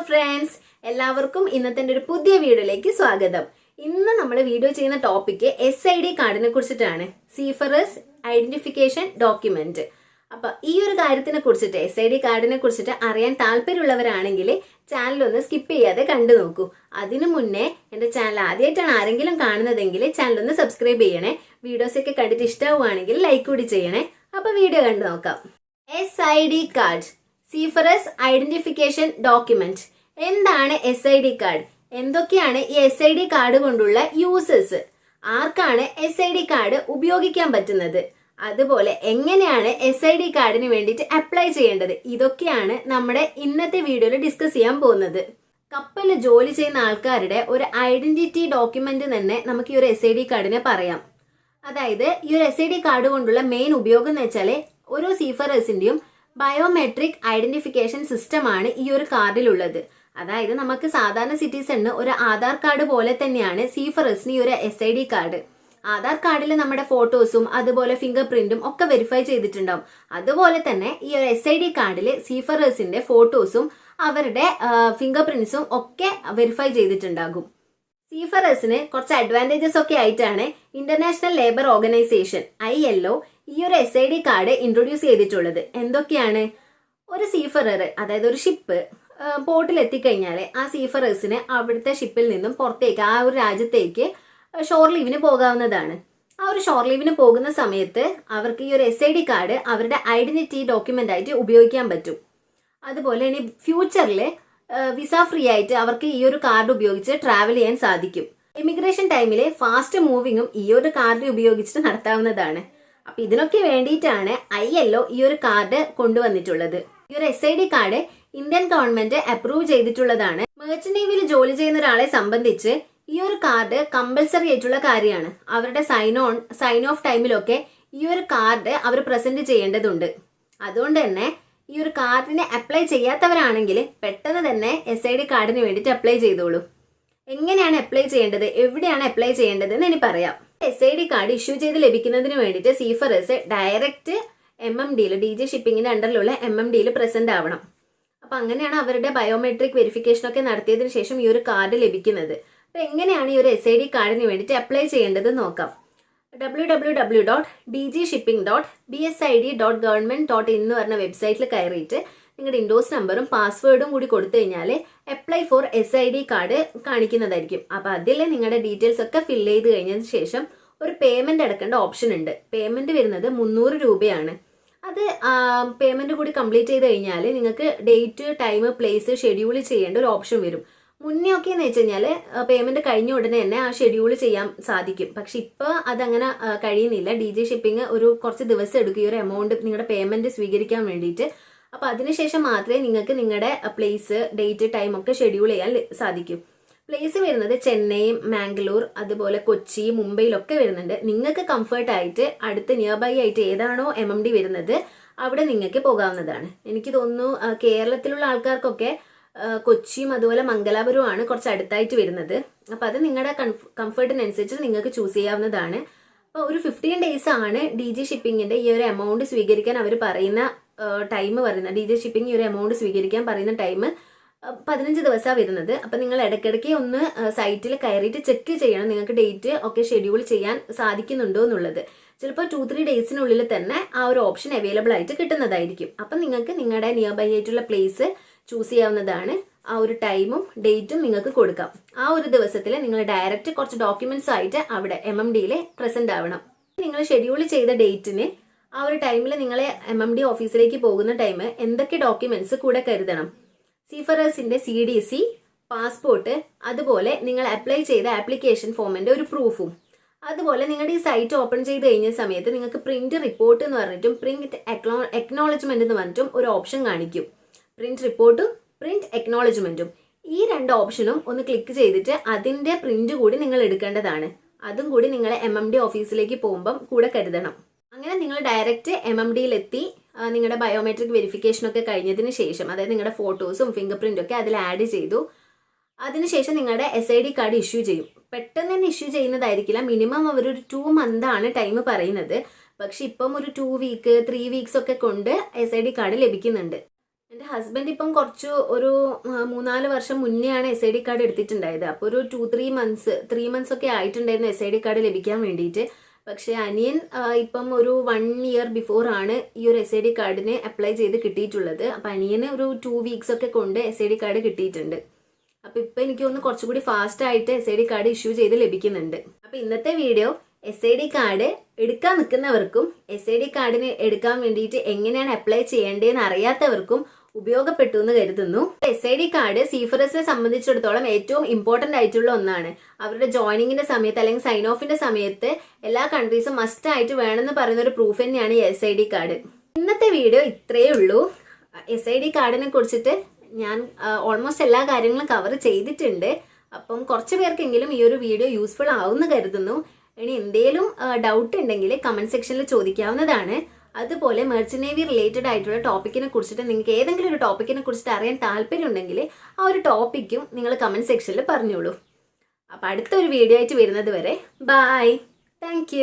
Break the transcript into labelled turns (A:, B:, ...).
A: Friends, എല്ലാവർക്കും ഇന്നത്തെ ഒരു പുതിയ വീഡിയോയിലേക്ക് സ്വാഗതം. ഇന്ന് നമ്മൾ വീഡിയോ ചെയ്യുന്ന ടോപ്പിക്ക് SID കാർഡിനെ കുറിച്ചിട്ടാണ്. സീഫറസ് ഐഡന്റിഫിക്കേഷൻ ഡോക്യുമെന്റ്. അപ്പൊ ഈ ഒരു കാര്യത്തിനെ കുറിച്ചിട്ട്, SID കാർഡിനെ കുറിച്ചിട്ട് അറിയാൻ താല്പര്യമുള്ളവരാണെങ്കിൽ ചാനൽ ഒന്ന് സ്കിപ്പ് ചെയ്യാതെ കണ്ടു നോക്കൂ. അതിനു മുന്നേ എൻ്റെ ചാനൽ ആദ്യമായിട്ടാണ് ആരെങ്കിലും കാണുന്നതെങ്കിൽ ചാനൽ ഒന്ന് സബ്സ്ക്രൈബ് ചെയ്യണേ. വീഡിയോസ് ഒക്കെ കണ്ടിട്ട് ഇഷ്ടമാവുകയാണെങ്കിൽ ലൈക്ക് കൂടി ചെയ്യണേ. അപ്പൊ വീഡിയോ കണ്ടു നോക്കാം. SID card, seafarers identification document. എന്താണ് SID കാർഡ്? എന്തൊക്കെയാണ് ഈ SID കാർഡ് കൊണ്ടുള്ള യൂസസ്? ആർക്കാണ് SID കാർഡ് ഉപയോഗിക്കാൻ പറ്റുന്നത്? അതുപോലെ എങ്ങനെയാണ് SID കാർഡിന് വേണ്ടിയിട്ട് അപ്ലൈ ചെയ്യേണ്ടത്? ഇതൊക്കെയാണ് നമ്മുടെ ഇന്നത്തെ വീഡിയോയിൽ ഡിസ്കസ് ചെയ്യാൻ പോകുന്നത്. കപ്പലിൽ ജോലി ചെയ്യുന്ന ആൾക്കാരുടെ ഒരു ഐഡന്റിറ്റി ഡോക്യുമെന്റ് തന്നെ നമുക്ക് ഈ ഒരു SID കാർഡിനെ പറയാം. അതായത് ഈ ഒരു SID കാർഡ് കൊണ്ടുള്ള മെയിൻ ഉപയോഗം എന്ന് വെച്ചാൽ ഓരോ സീഫറേഴ്സിന്റെയും ബയോമെട്രിക് ഐഡന്റിഫിക്കേഷൻ സിസ്റ്റമാണ് ഈ ഒരു കാർഡിലുള്ളത്. അതായത് നമുക്ക് സാധാരണ സിറ്റിസണിന് ഒരു ആധാർ കാർഡ് പോലെ തന്നെയാണ് സീഫറേഴ്സിന് ഈ ഒരു SID കാർഡ്. ആധാർ കാർഡിൽ നമ്മുടെ ഫോട്ടോസും അതുപോലെ ഫിംഗർ പ്രിന്റും ഒക്കെ വെരിഫൈ ചെയ്തിട്ടുണ്ടാവും. അതുപോലെ തന്നെ ഈ ഒരു SID കാർഡിൽ സീഫറേഴ്സിന്റെ ഫോട്ടോസും അവരുടെ ഫിംഗർ പ്രിന്റ്സും ഒക്കെ വെരിഫൈ ചെയ്തിട്ടുണ്ടാകും. സീഫറേഴ്സിന് കുറച്ച് അഡ്വാൻറ്റേജസ് ഒക്കെ ആയിട്ടാണ് ഇന്റർനാഷണൽ ലേബർ ഓർഗനൈസേഷൻ ILO ഈ ഒരു SID കാർഡ് ഇൻട്രൊഡ്യൂസ് ചെയ്തിട്ടുള്ളത്. എന്തൊക്കെയാണ്? ഒരു സീഫറർ, അതായത് ഒരു ഷിപ്പ് പോർട്ടിൽ എത്തിക്കഴിഞ്ഞാൽ ആ സീഫറേഴ്സിന് അവിടുത്തെ ഷിപ്പിൽ നിന്നും പുറത്തേക്ക്, ആ ഒരു രാജ്യത്തേക്ക് ഷോർ ലീവിന് പോകാവുന്നതാണ്. ആ ഒരു ഷോർ ലീവിന് പോകുന്ന സമയത്ത് അവർക്ക് ഈ ഒരു SID കാർഡ് അവരുടെ ഐഡന്റിറ്റി ഡോക്യുമെന്റ് ആയിട്ട് ഉപയോഗിക്കാൻ പറ്റും. അതുപോലെ ഇനി ഫ്യൂച്ചറിൽ വിസ ഫ്രീ ആയിട്ട് അവർക്ക് ഈ ഒരു കാർഡ് ഉപയോഗിച്ച് ട്രാവൽ ചെയ്യാൻ സാധിക്കും. ഇമിഗ്രേഷൻ ടൈമിൽ ഫാസ്റ്റ് മൂവിങ്ങും ഈ ഒരു കാർഡ് ഉപയോഗിച്ചിട്ട് നടത്താവുന്നതാണ്. അപ്പൊ ഇതിനൊക്കെ വേണ്ടിയിട്ടാണ് ILO ഈ ഒരു കാർഡ് കൊണ്ടുവന്നിട്ടുള്ളത്. ഈ ഒരു SID card Indian government approve ചെയ്തിട്ടുള്ളതാണ്. മെർച്ചന്റ് നേവിയിൽ ജോലി ചെയ്യുന്ന ഒരാളെ സംബന്ധിച്ച് ഈ ഒരു കാർഡ് കമ്പൽസറി ആയിട്ടുള്ള കാര്യമാണ്. അവരുടെ സൈൻ ഓഫ് ടൈമിലൊക്കെ ഈ ഒരു കാർഡ് അവർ പ്രസന്റ് ചെയ്യേണ്ടതുണ്ട്. അതുകൊണ്ട് തന്നെ ഈ ഒരു കാർഡിനെ അപ്ലൈ ചെയ്യാത്തവരാണെങ്കിൽ പെട്ടെന്ന് തന്നെ SID കാർഡിന് വേണ്ടിയിട്ട് അപ്ലൈ ചെയ്തോളൂ. എങ്ങനെയാണ് അപ്ലൈ ചെയ്യേണ്ടത്, എവിടെയാണ് അപ്ലൈ ചെയ്യേണ്ടത് എന്ന് ഇനി പറയാം. SID കാർഡ് ഇഷ്യൂ ചെയ്ത് ലഭിക്കുന്നതിന് വേണ്ടിയിട്ട് സീഫറേഴ്സ് ഡയറക്റ്റ് MMDയിൽ, DG ഷിപ്പിങ്ങിന്റെ അണ്ടറിലുള്ള MMDയിൽ പ്രസന്റ് ആവണം. അപ്പൊ അങ്ങനെയാണ് അവരുടെ ബയോമെട്രിക് വെരിഫിക്കേഷൻ ഒക്കെ നടത്തിയതിനു ശേഷം ഈ ഒരു കാർഡ് ലഭിക്കുന്നത്. അപ്പൊ എങ്ങനെയാണ് ഈ ഒരു SID കാർഡിന് വേണ്ടിയിട്ട് അപ്ലൈ ചെയ്യേണ്ടത് നോക്കാം. www.dgshipping.bsid.government.in എന്ന് പറഞ്ഞ വെബ്സൈറ്റിൽ കയറിയിട്ട് നിങ്ങളുടെ ഇൻഡോസ് നമ്പറും പാസ്വേഡും കൂടി കൊടുത്തു കഴിഞ്ഞാൽ അപ്ലൈ ഫോർ SID കാർഡ് കാണിക്കുന്നതായിരിക്കും. അപ്പൊ അതിൽ നിങ്ങളുടെ ഡീറ്റെയിൽസ് ഒക്കെ ഫില്ല് ചെയ്ത് കഴിഞ്ഞതിന് ശേഷം ഒരു പേയ്മെന്റ് അടക്കേണ്ട ഓപ്ഷൻ ഉണ്ട്. പേയ്മെന്റ് വരുന്നത് 300 രൂപയാണ്. അത് പേയ്മെന്റ് കൂടി കംപ്ലീറ്റ് ചെയ്ത് കഴിഞ്ഞാൽ നിങ്ങൾക്ക് ഡേറ്റ്, ടൈം, പ്ലേസ് ഷെഡ്യൂൾ ചെയ്യേണ്ട ഒരു ഓപ്ഷൻ വരും. മുന്നേ ഒക്കെ എന്ന് വെച്ച് കഴിഞ്ഞാൽ പേയ്മെന്റ് കഴിഞ്ഞ ഉടനെ തന്നെ ആ ഷെഡ്യൂൾ ചെയ്യാൻ സാധിക്കും. പക്ഷെ ഇപ്പോൾ അതങ്ങനെ കഴിയുന്നില്ല. DG ഷിപ്പിംഗ് ഒരു കുറച്ച് ദിവസം എടുക്കും ഈ ഒരു എമൗണ്ട് നിങ്ങളുടെ പേയ്മെന്റ് സ്വീകരിക്കാൻ വേണ്ടിയിട്ട്. അപ്പൊ അതിനുശേഷം മാത്രമേ നിങ്ങൾക്ക് നിങ്ങളുടെ പ്ലേസ്, ഡേറ്റ്, ടൈം ഒക്കെ ഷെഡ്യൂൾ ചെയ്യാൻ സാധിക്കും. പ്ലേസ് വരുന്നത് ചെന്നൈ, മാംഗ്ലൂർ, അതുപോലെ കൊച്ചി, മുംബൈയിലൊക്കെ വരുന്നുണ്ട്. നിങ്ങൾക്ക് കംഫർട്ട് ആയിട്ട് അടുത്ത് നിയർ ബൈ ആയിട്ട് ഏതാണോ MMD വരുന്നത് അവിടെ നിങ്ങൾക്ക് പോകാവുന്നതാണ്. എനിക്ക് തോന്നുന്നു കേരളത്തിലുള്ള ആൾക്കാർക്കൊക്കെ കൊച്ചിയും അതുപോലെ മംഗലാപുരവുമാണ് കുറച്ച് അടുത്തായിട്ട് വരുന്നത്. അപ്പൊ അത് നിങ്ങളുടെ കംഫർട്ടിനനുസരിച്ച് നിങ്ങൾക്ക് ചൂസ് ചെയ്യാവുന്നതാണ്. അപ്പോൾ ഒരു 15 ഡേയ്സ് ആണ് DG ഷിപ്പിങ്ങിന്റെ ഈ ഒരു എമൗണ്ട് സ്വീകരിക്കാൻ അവർ പറയുന്ന ടൈം പറയുന്നത്. DG ഷിപ്പിംഗ് ഈ ഒരു എമൗണ്ട് സ്വീകരിക്കാൻ പറയുന്ന ടൈം 15 ദിവസമാണ് വരുന്നത്. അപ്പൊ നിങ്ങൾ ഇടയ്ക്കിടയ്ക്ക് ഒന്ന് സൈറ്റിൽ കയറിയിട്ട് ചെക്ക് ചെയ്യണം നിങ്ങൾക്ക് ഡേറ്റ് ഒക്കെ ഷെഡ്യൂൾ ചെയ്യാൻ സാധിക്കുന്നുണ്ടോ എന്നുള്ളത്. ചിലപ്പോൾ 2-3 ഡേയ്സിനുള്ളിൽ തന്നെ ആ ഒരു ഓപ്ഷൻ അവൈലബിൾ ആയിട്ട് കിട്ടുന്നതായിരിക്കും. അപ്പൊ നിങ്ങൾക്ക് നിങ്ങളുടെ നിയർ ബൈ ആയിട്ടുള്ള പ്ലേസ് ചൂസ് ചെയ്യാവുന്നതാണ്. ആ ഒരു ടൈമും ഡേറ്റും നിങ്ങൾക്ക് കൊടുക്കാം. ആ ഒരു ദിവസത്തിൽ നിങ്ങൾ ഡയറക്റ്റ് കുറച്ച് ഡോക്യുമെന്റ്സ് ആയിട്ട് അവിടെ MMDയിൽ പ്രസന്റ് ആവണം. നിങ്ങൾ ഷെഡ്യൂൾ ചെയ്ത ഡേറ്റിന് ആ ഒരു ടൈമിൽ നിങ്ങൾ MMD ഓഫീസിലേക്ക് പോകുന്ന ടൈം എന്തൊക്കെ ഡോക്യുമെന്റ്സ് കൂടെ കരുതണം? സീഫറേഴ്സിന്റെ CDC, പാസ്പോർട്ട്, അതുപോലെ നിങ്ങൾ അപ്ലൈ ചെയ്ത ആപ്ലിക്കേഷൻ ഫോമിന്റെ ഒരു പ്രൂഫും, അതുപോലെ നിങ്ങളുടെ ഈ സൈറ്റ് ഓപ്പൺ ചെയ്ത് കഴിഞ്ഞ സമയത്ത് നിങ്ങൾക്ക് പ്രിന്റ് റിപ്പോർട്ട് എന്ന് പറഞ്ഞിട്ടും പ്രിന്റ് എക്നോളജ്മെന്റ് എന്ന് പറഞ്ഞിട്ടും ഒരു ഓപ്ഷൻ കാണിക്കും. പ്രിന്റ് റിപ്പോർട്ടും പ്രിന്റ് എക്നോളജ്മെന്റും, ഈ 2 ഓപ്ഷനും ഒന്ന് ക്ലിക്ക് ചെയ്തിട്ട് അതിന്റെ പ്രിന്റ് കൂടി നിങ്ങൾ എടുക്കേണ്ടതാണ്. അതും കൂടി നിങ്ങൾ MMD ഓഫീസിലേക്ക് പോകുമ്പം കൂടെ കരുതണം. അങ്ങനെ നിങ്ങൾ ഡയറക്റ്റ് MMDയിൽ എത്തി നിങ്ങളുടെ ബയോമെട്രിക് വെരിഫിക്കേഷൻ ഒക്കെ കഴിഞ്ഞതിന് ശേഷം, അതായത് നിങ്ങളുടെ ഫോട്ടോസും ഫിംഗർ പ്രിന്റും ഒക്കെ അതിൽ ആഡ് ചെയ്തു. അതിനുശേഷം നിങ്ങളുടെ SID കാർഡ് ഇഷ്യൂ ചെയ്യും. പെട്ടെന്ന് തന്നെ ഇഷ്യൂ ചെയ്യുന്നതായിരിക്കില്ല. മിനിമം അവർ ഒരു 2 month ആണ് ടൈം പറയുന്നത്. പക്ഷെ ഇപ്പം ഒരു 2 week 3 weeks ഒക്കെ കൊണ്ട് SID കാർഡ് ലഭിക്കുന്നുണ്ട്. എൻ്റെ ഹസ്ബൻഡ് ഇപ്പം കുറച്ച് ഒരു 3-4 വർഷം മുന്നെയാണ് SID കാർഡ് എടുത്തിട്ടുണ്ടായത്. അപ്പോൾ ഒരു 3 മന്ത്സ് ഒക്കെ ആയിട്ടുണ്ടായിരുന്നു SID കാർഡ് ലഭിക്കാൻ വേണ്ടിയിട്ട്. പക്ഷേ അനിയൻ ഇപ്പം ഒരു 1 ഇയർ ബിഫോർ ആണ് ഈ ഒരു SID കാർഡിന് അപ്ലൈ ചെയ്ത് കിട്ടിയിട്ടുള്ളത്. അപ്പം അനിയന് ഒരു 2 വീക്സ് ഒക്കെ കൊണ്ട് SID കാർഡ് കിട്ടിയിട്ടുണ്ട്. അപ്പോൾ ഇപ്പം എനിക്ക് തോന്നുന്നു കുറച്ചുകൂടി ഫാസ്റ്റ് ആയിട്ട് SID കാർഡ് ഇഷ്യൂ ചെയ്ത് ലഭിക്കുന്നുണ്ട്. അപ്പോൾ ഇന്നത്തെ വീഡിയോ SID കാർഡ് എടുക്കാൻ നിൽക്കുന്നവർക്കും SID കാർഡിന് എടുക്കാൻ വേണ്ടിയിട്ട് എങ്ങനെയാണ് അപ്ലൈ ചെയ്യേണ്ടതെന്ന് അറിയാത്തവർക്കും ഉപയോഗപ്പെട്ടു എന്ന് കരുതുന്നു. SID കാർഡ് സീഫറസിനെ സംബന്ധിച്ചിടത്തോളം ഏറ്റവും ഇമ്പോർട്ടൻ്റ് ആയിട്ടുള്ള ഒന്നാണ്. അവരുടെ ജോയിനിങ്ങിന്റെ സമയത്ത് അല്ലെങ്കിൽ സൈൻ ഓഫിന്റെ സമയത്ത് എല്ലാ കൺട്രീസും മസ്റ്റ് ആയിട്ട് വേണമെന്ന് പറയുന്ന ഒരു പ്രൂഫ് തന്നെയാണ് ഈ SID കാർഡ്. ഇന്നത്തെ വീഡിയോ ഇത്രയേ ഉള്ളൂ. SID കാർഡിനെ കുറിച്ചിട്ട് ഞാൻ ഓൾമോസ്റ്റ് എല്ലാ കാര്യങ്ങളും കവർ ചെയ്തിട്ടുണ്ട്. അപ്പം കുറച്ച് പേർക്കെങ്കിലും ഈ ഒരു വീഡിയോ യൂസ്ഫുൾ ആവുമെന്ന് കരുതുന്നു. ഇനി എന്തെങ്കിലും ഡൗട്ട് ഉണ്ടെങ്കിൽ കമന്റ് സെക്ഷനിൽ ചോദിക്കാവുന്നതാണ്. അതുപോലെ മെർച്ചന്റ് നേവി റിലേറ്റഡ് ആയിട്ടുള്ള ടോപ്പിക്കിനെ കുറിച്ചിട്ട് നിങ്ങൾക്ക് ഏതെങ്കിലും ഒരു ടോപ്പിക്കിനെ കുറിച്ചിട്ട് അറിയാൻ താല്പര്യം ഉണ്ടെങ്കിൽ ആ ഒരു ടോപ്പിക്കും നിങ്ങൾ കമന്റ് സെക്ഷനിൽ പറഞ്ഞോളൂ. അപ്പോൾ അടുത്തൊരു വീഡിയോ ആയിട്ട് വരുന്നത് വരെ ബൈ. താങ്ക്